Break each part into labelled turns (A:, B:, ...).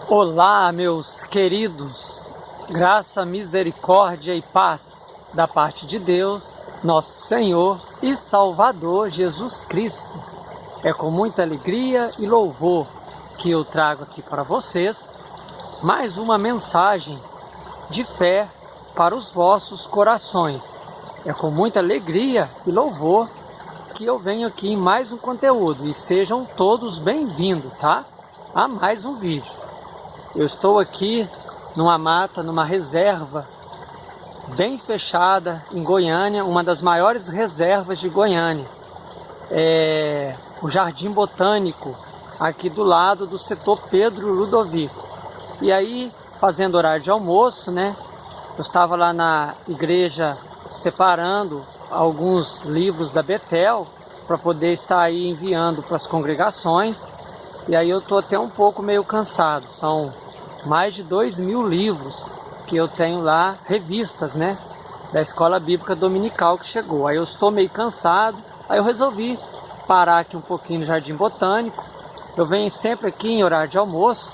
A: Olá, meus queridos, graça, misericórdia e paz da parte de Deus, nosso Senhor e Salvador Jesus Cristo. É com muita alegria e louvor que eu trago aqui para vocês mais uma mensagem de fé para os vossos corações. É com muita alegria e louvor que eu venho aqui em mais um conteúdo e sejam todos bem-vindos, tá? A mais um vídeo. Eu estou aqui numa mata, numa reserva bem fechada em Goiânia, uma das maiores reservas de Goiânia. É o Jardim Botânico, aqui do lado do setor Pedro Ludovico. E aí, fazendo horário de almoço, né? Eu estava lá na igreja separando alguns livros da Betel para poder estar aí enviando para as congregações. E aí eu estou até um pouco meio cansado. São mais de 2.000 livros que eu tenho lá, revistas, né? Da Escola Bíblica Dominical que chegou. Aí eu estou meio cansado, aí eu resolvi parar aqui um pouquinho no Jardim Botânico. Eu venho sempre aqui em horário de almoço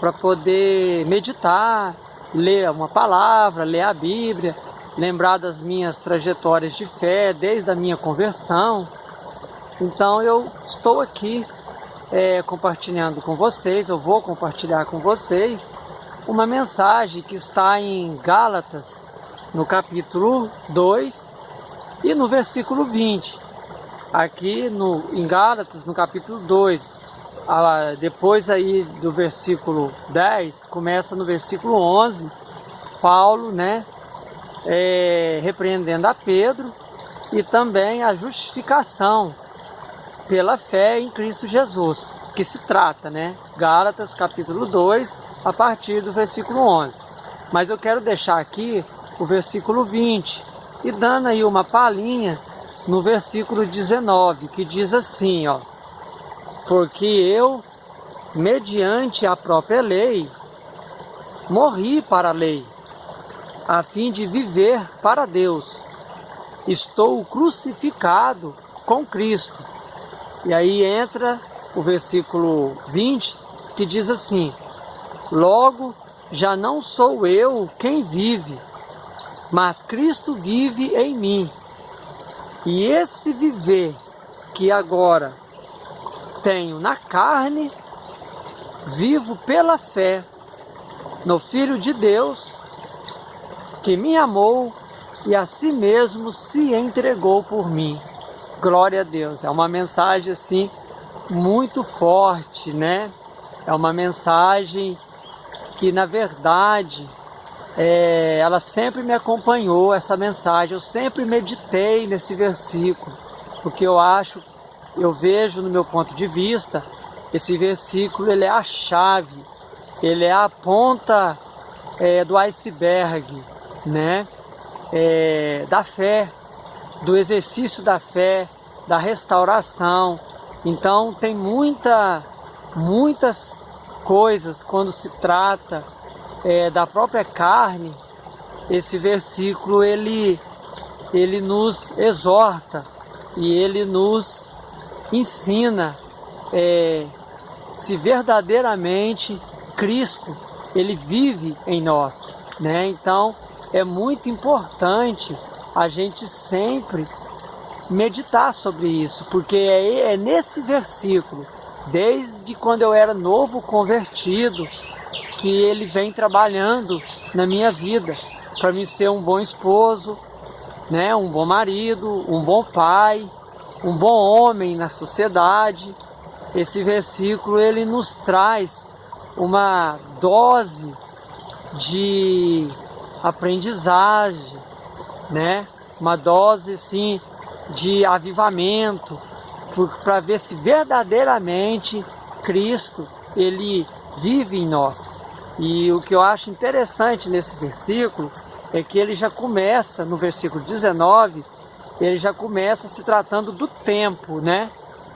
A: para poder meditar, ler uma palavra, ler a Bíblia, lembrar das minhas trajetórias de fé, desde a minha conversão. Então eu estou aqui compartilhando com vocês, eu vou compartilhar com vocês uma mensagem que está em Gálatas, no capítulo 2 e no versículo 20. Aqui em Gálatas, no capítulo 2, depois aí do versículo 10, começa no versículo 11, Paulo, né, repreendendo a Pedro e também a justificação pela fé em Cristo Jesus, que se trata, né? Gálatas capítulo 2, a partir do versículo 11. Mas eu quero deixar aqui o versículo 20 e dando aí uma palhinha no versículo 19, que diz assim, ó: porque eu, mediante a própria lei, morri para a lei, a fim de viver para Deus. Estou crucificado com Cristo. E aí entra o versículo 20, que diz assim: logo, já não sou eu quem vive, mas Cristo vive em mim. E esse viver que agora tenho na carne, vivo pela fé no Filho de Deus, que me amou e a si mesmo se entregou por mim. Glória a Deus. É uma mensagem assim muito forte, né? É uma mensagem que na verdade ela sempre me acompanhou, essa mensagem. Eu sempre meditei nesse versículo, porque eu vejo no meu ponto de vista, esse versículo ele é a chave, ele é a ponta do iceberg, né? Da fé, do exercício da fé, da restauração. Então tem muitas coisas quando se trata da própria carne. Esse versículo ele nos exorta e ele nos ensina se verdadeiramente Cristo ele vive em nós, né? Então é muito importante a gente sempre meditar sobre isso, porque é nesse versículo, desde quando eu era novo convertido, que ele vem trabalhando na minha vida, para mim ser um bom esposo, né, um bom marido, um bom pai, um bom homem na sociedade. Esse versículo ele nos traz uma dose de aprendizagem, né? Uma dose assim de avivamento, para ver se verdadeiramente Cristo ele vive em nós. E o que eu acho interessante nesse versículo é que ele já começa no versículo 19, ele já começa se tratando do tempo, né?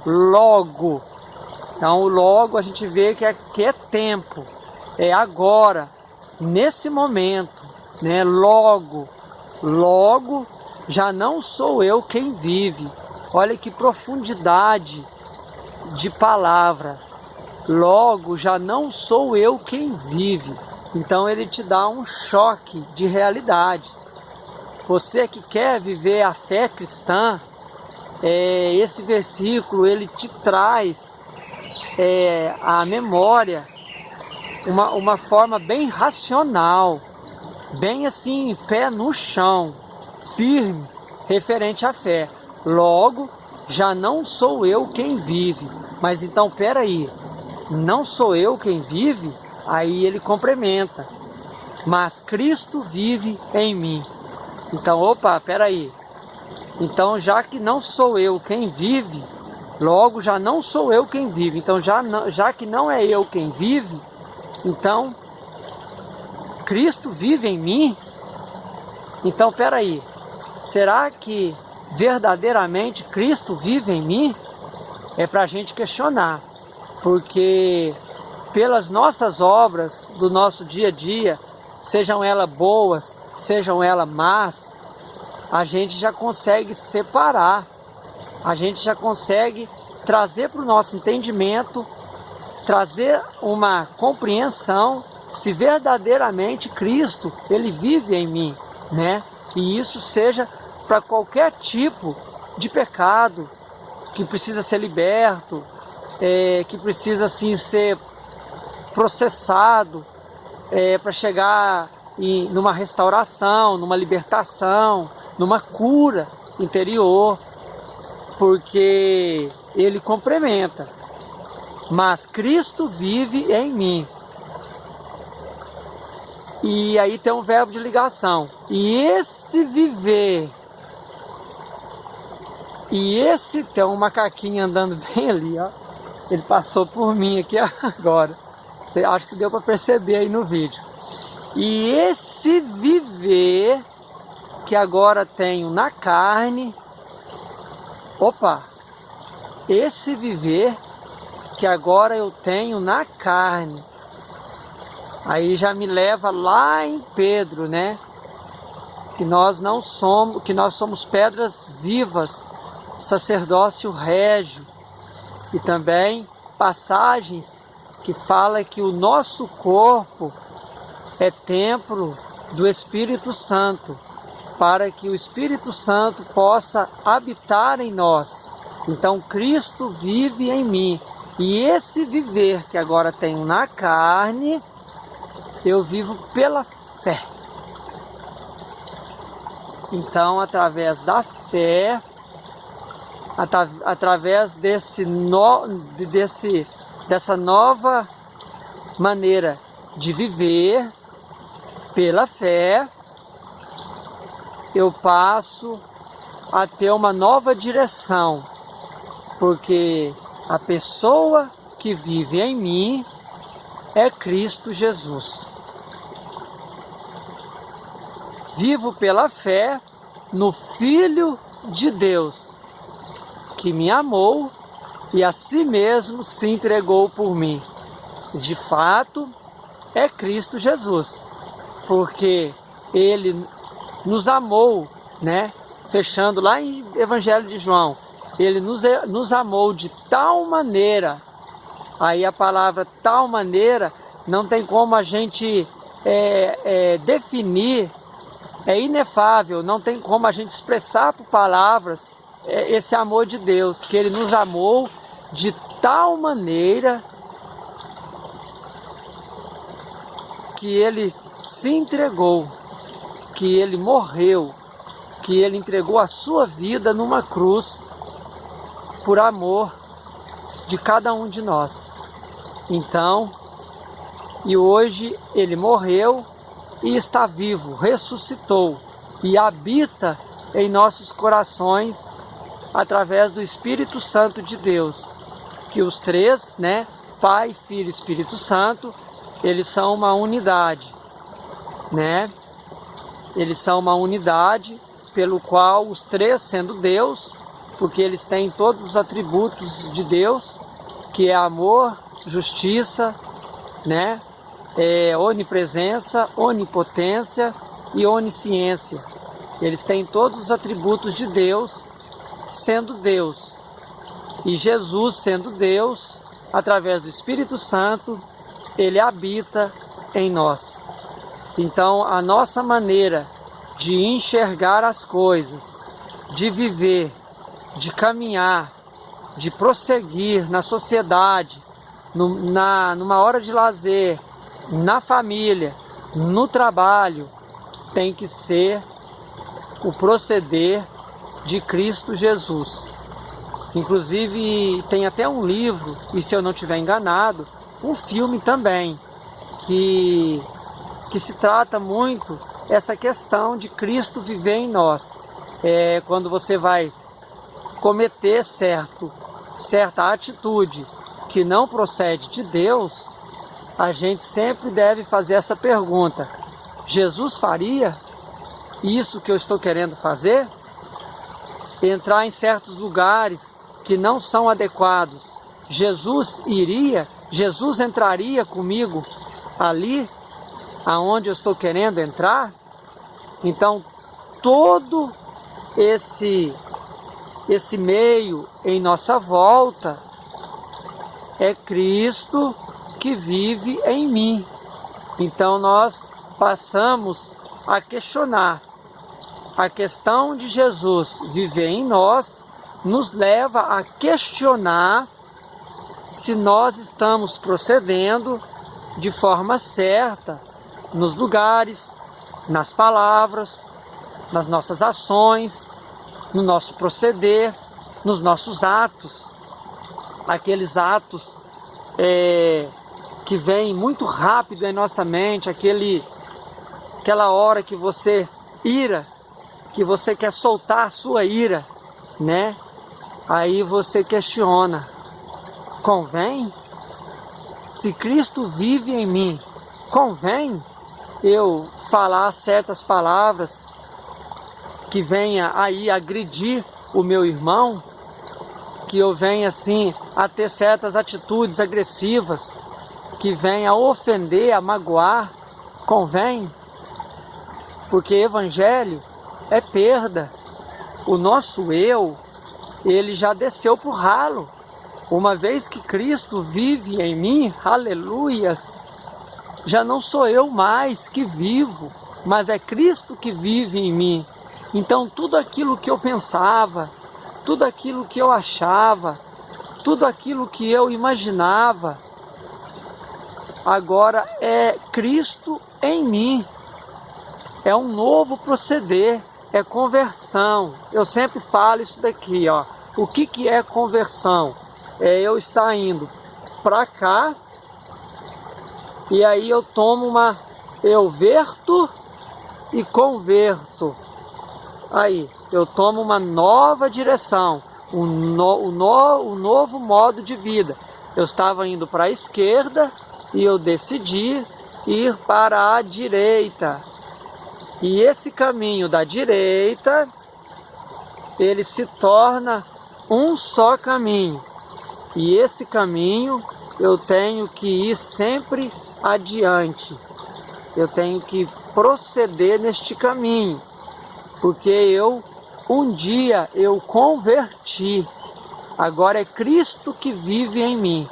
A: Logo. Então o logo a gente vê que é tempo, é agora, nesse momento, né? Logo já não sou eu quem vive. Olha que profundidade de palavra. logo já não sou eu quem vive. Então ele te dá um choque de realidade. Você que quer viver a fé cristã, esse versículo ele te traz à memória uma forma bem racional, bem assim, pé no chão, firme, referente à fé. Logo, já não sou eu quem vive. Mas então, peraí, não sou eu quem vive? Aí ele complementa, mas Cristo vive em mim. Então, opa, peraí. Então, já que não sou eu quem vive, logo já não sou eu quem vive. Então, já que não é eu quem vive, então Cristo vive em mim? Então, peraí, será que verdadeiramente Cristo vive em mim? É para a gente questionar, porque pelas nossas obras do nosso dia a dia, sejam elas boas, sejam elas más, a gente já consegue separar, a gente já consegue trazer para o nosso entendimento, trazer uma compreensão se verdadeiramente Cristo, ele vive em mim, né? E isso seja para qualquer tipo de pecado que precisa ser liberto, que precisa assim ser processado para chegar numa restauração, numa libertação, numa cura interior, porque ele complementa. Mas Cristo vive em mim. E aí tem um verbo de ligação. E esse viver, tem um macaquinho andando bem ali, ó. Ele passou por mim aqui agora. Você acha que deu para perceber aí no vídeo. E esse viver que agora tenho na carne, esse viver que agora eu tenho na carne, aí já me leva lá em Pedro, né? Que nós somos pedras vivas, sacerdócio régio, e também passagens que fala que o nosso corpo é templo do Espírito Santo, para que o Espírito Santo possa habitar em nós. Então Cristo vive em mim, e esse viver que agora tenho na carne, eu vivo pela fé. Então, através da fé, através dessa nova maneira de viver pela fé, eu passo a ter uma nova direção, porque a pessoa que vive em mim é Cristo Jesus. Vivo pela fé no Filho de Deus, que me amou e a si mesmo se entregou por mim. De fato, é Cristo Jesus, porque Ele nos amou, né? Fechando lá em Evangelho de João, Ele nos amou de tal maneira. Aí a palavra tal maneira não tem como a gente definir, é inefável, não tem como a gente expressar por palavras esse amor de Deus, que Ele nos amou de tal maneira que Ele se entregou, que Ele morreu, que Ele entregou a sua vida numa cruz por amor de cada um de nós. Então, e hoje Ele morreu e está vivo, ressuscitou e habita em nossos corações através do Espírito Santo de Deus, que os três, né, Pai, Filho e Espírito Santo, eles são uma unidade, né? Eles são uma unidade pelo qual os três, sendo Deus, porque eles têm todos os atributos de Deus, que é amor, justiça, né? Onipresença, onipotência e onisciência. Eles têm todos os atributos de Deus, sendo Deus. E Jesus, sendo Deus, através do Espírito Santo, ele habita em nós. Então, a nossa maneira de enxergar as coisas, de viver, de caminhar, de prosseguir na sociedade, numa hora de lazer, na família, no trabalho, tem que ser o proceder de Cristo Jesus. Inclusive tem até um livro, e se eu não estiver enganado, um filme também, que se trata muito essa questão de Cristo viver em nós. Quando você vai cometer certa atitude que não procede de Deus, a gente sempre deve fazer essa pergunta: Jesus faria isso que eu estou querendo fazer? Entrar em certos lugares que não são adequados, Jesus entraria comigo ali aonde eu estou querendo entrar? Então, todo esse meio em nossa volta é Cristo que vive em mim. Então nós passamos a questionar. A questão de Jesus viver em nós nos leva a questionar se nós estamos procedendo de forma certa nos lugares, nas palavras, nas nossas ações, no nosso proceder, nos nossos atos. Aqueles atos que vêm muito rápido em nossa mente, aquela hora que você que você quer soltar a sua ira, né? Aí você questiona: convém? Se Cristo vive em mim, convém eu falar certas palavras que venha aí agredir o meu irmão? Que eu venha assim a ter certas atitudes agressivas, que venha a ofender, a magoar? Convém? Porque evangelho é perda. O nosso eu, ele já desceu pro ralo. Uma vez que Cristo vive em mim, aleluias, já não sou eu mais que vivo, mas é Cristo que vive em mim. Então tudo aquilo que eu pensava, tudo aquilo que eu achava, tudo aquilo que eu imaginava, agora é Cristo em mim. É um novo proceder, é conversão. Eu sempre falo isso daqui, ó. O que é conversão? É eu estar indo para cá e aí eu verto e converto. Aí eu tomo uma nova direção, um novo modo de vida. Eu estava indo para a esquerda e eu decidi ir para a direita. E esse caminho da direita, ele se torna um só caminho. E esse caminho eu tenho que ir sempre adiante. Eu tenho que proceder neste caminho. Porque um dia eu converti. Agora é Cristo que vive em mim.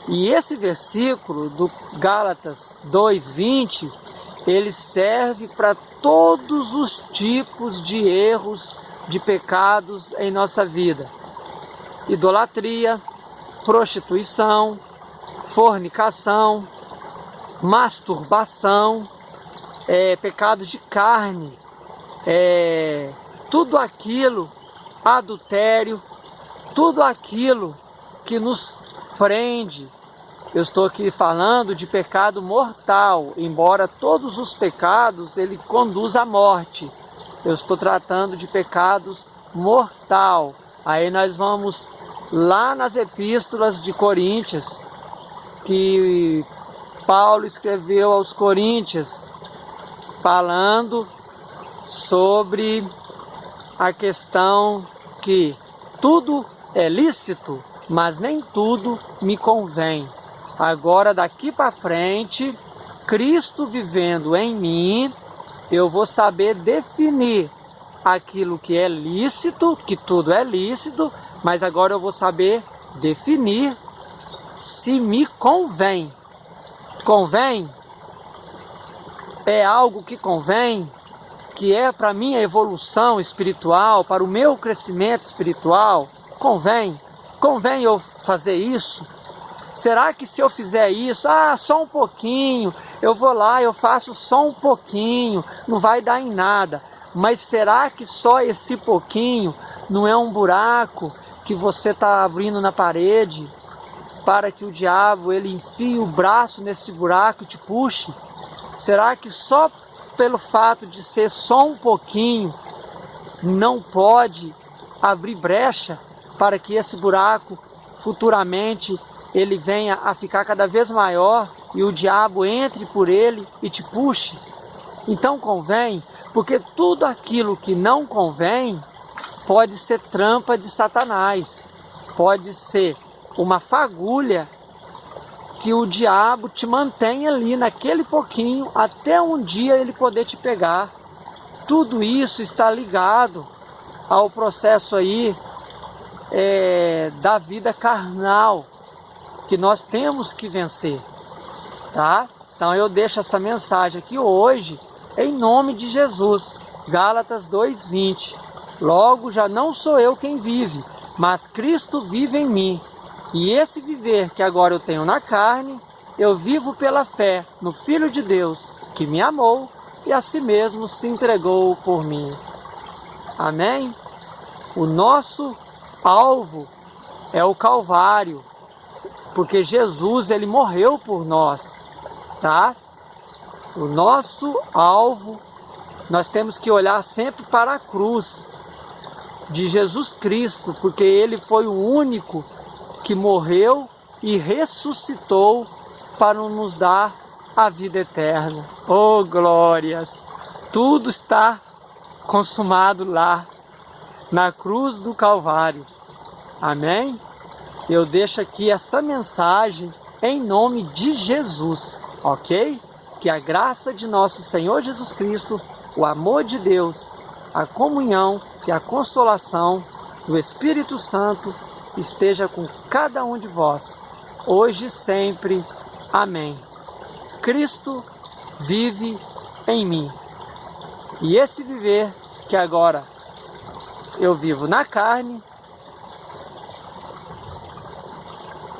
A: E esse versículo do Gálatas 2:20, ele serve para todos os tipos de erros, de pecados em nossa vida. Idolatria, prostituição, fornicação, masturbação, pecados de carne, tudo aquilo, adultério, tudo aquilo que nos prende. Eu estou aqui falando de pecado mortal, embora todos os pecados ele conduz à morte. Eu estou tratando de pecados mortal. Aí nós vamos lá nas epístolas de Coríntios, que Paulo escreveu aos Coríntios, falando sobre a questão que tudo é lícito, mas nem tudo me convém. Agora, daqui para frente, Cristo vivendo em mim, eu vou saber definir aquilo que é lícito, que tudo é lícito, mas agora eu vou saber definir se me convém. Convém? É algo que convém, que é para minha evolução espiritual, para o meu crescimento espiritual? Convém? Convém eu fazer isso? Será que se eu fizer isso, só um pouquinho, eu vou lá, eu faço só um pouquinho, não vai dar em nada. Mas será que só esse pouquinho não é um buraco que você está abrindo na parede para que o diabo ele enfie o braço nesse buraco e te puxe? Será que só pelo fato de ser só um pouquinho não pode abrir brecha para que esse buraco futuramente ele venha a ficar cada vez maior e o diabo entre por ele e te puxe? Então convém, porque tudo aquilo que não convém pode ser trampa de Satanás, pode ser uma fagulha que o diabo te mantém ali naquele pouquinho até um dia ele poder te pegar. Tudo isso está ligado ao processo aí da vida carnal que nós temos que vencer, tá? Então eu deixo essa mensagem aqui hoje em nome de Jesus. Gálatas 2:20. Logo já não sou eu quem vive, mas Cristo vive em mim. E esse viver que agora eu tenho na carne, eu vivo pela fé no Filho de Deus, que me amou e a si mesmo se entregou por mim. Amém? O nosso alvo é o Calvário, porque Jesus ele morreu por nós, tá? O nosso alvo, nós temos que olhar sempre para a cruz de Jesus Cristo, porque ele foi o único que morreu e ressuscitou para nos dar a vida eterna. Oh, glórias! Tudo está consumado lá, na cruz do Calvário. Amém? Eu deixo aqui essa mensagem em nome de Jesus, ok? Que a graça de nosso Senhor Jesus Cristo, o amor de Deus, a comunhão e a consolação do Espírito Santo esteja com cada um de vós, hoje e sempre. Amém. Cristo vive em mim. E esse viver que agora eu vivo na carne,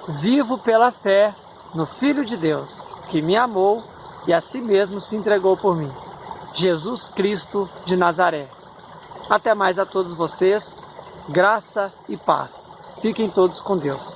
A: vivo pela fé no Filho de Deus, que me amou e a si mesmo se entregou por mim. Jesus Cristo de Nazaré. Até mais a todos vocês. Graça e paz. Fiquem todos com Deus.